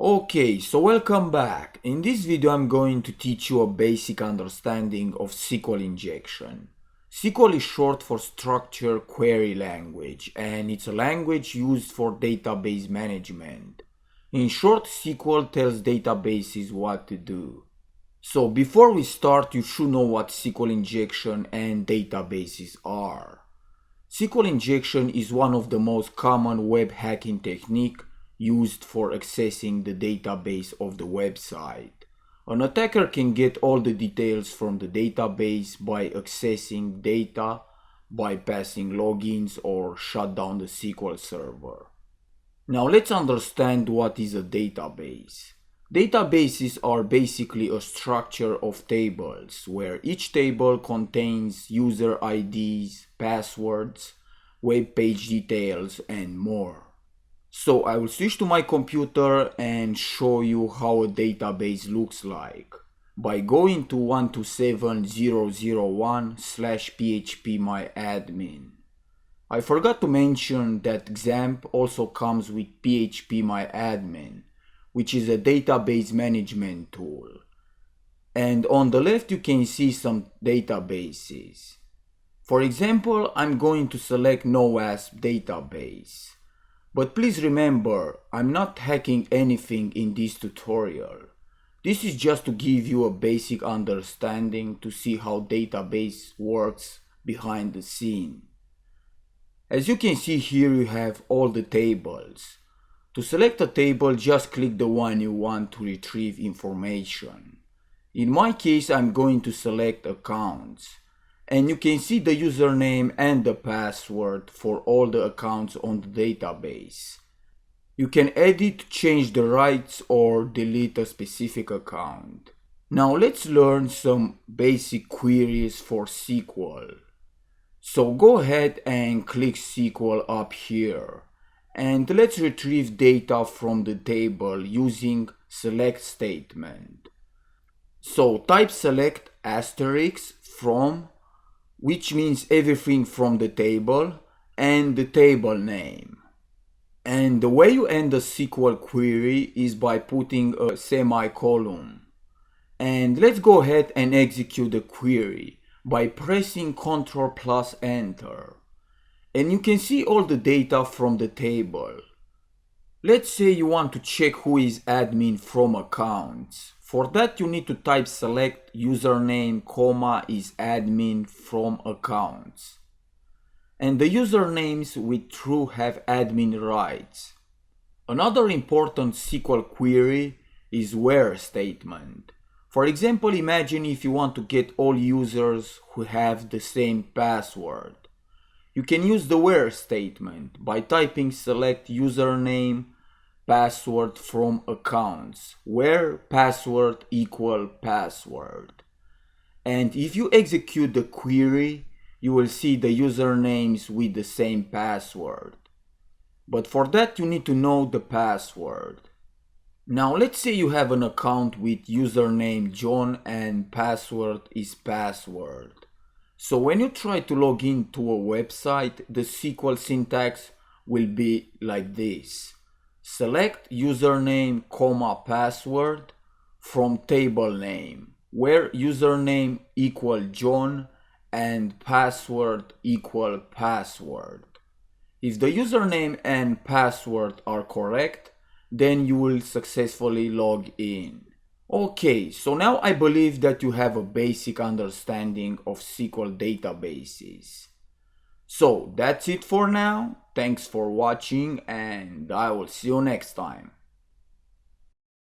Okay, so welcome back. In this video I'm going to teach you a basic understanding of SQL injection. SQL is short for Structured Query Language, and it's a language used for database management. In short, SQL tells databases what to do. So before we start, you should know what SQL injection and databases are. SQL injection is one of the most common web hacking techniques used for accessing the database of the website. An attacker can get all the details from the database by accessing data, bypassing logins, or shut down the SQL server. Now let's understand what is a database. Databases are basically a structure of tables where each table contains user IDs, passwords, web page details, and more. So I will switch to my computer and show you how a database looks like by going to 127.0.0.1/phpMyAdmin. I forgot to mention that XAMPP also comes with phpMyAdmin, which is a database management tool. And on the left you can see some databases. For example, I'm going to select NoASP database. But please remember, I'm not hacking anything in this tutorial. This is just to give you a basic understanding to see how database works behind the scene. As you can see here, you have all the tables. To select a table, just click the one you want to retrieve information. In my case, I'm going to select accounts. And you can see the username and the password for all the accounts on the database. You can edit, change the rights, or delete a specific account. Now let's learn some basic queries for SQL. So go ahead and click SQL up here. And let's retrieve data from the table using select statement. So type select asterisk from, which means everything from the table, and the table name. And the way you end a SQL query is by putting a semicolon. And let's go ahead and execute the query by pressing Ctrl plus Enter. And you can see all the data from the table. Let's say you want to check who is admin from accounts. For that you need to type select username, is admin from accounts. And the usernames with true have admin rights. Another important SQL query is where statement. For example, imagine if you want to get all users who have the same password. You can use the where statement by typing select username, password from accounts, where password equal password. And if you execute the query, you will see the usernames with the same password. But for that you need to know the password. Now let's say you have an account with username John and password is password. So when you try to log into a website, the SQL syntax will be like this. Select username, password from table name, where username equal John and password equal password. If the username and password are correct, then you will successfully log in. Okay, so now I believe that you have a basic understanding of SQL databases. So that's it for now. Thanks for watching and I will see you next time.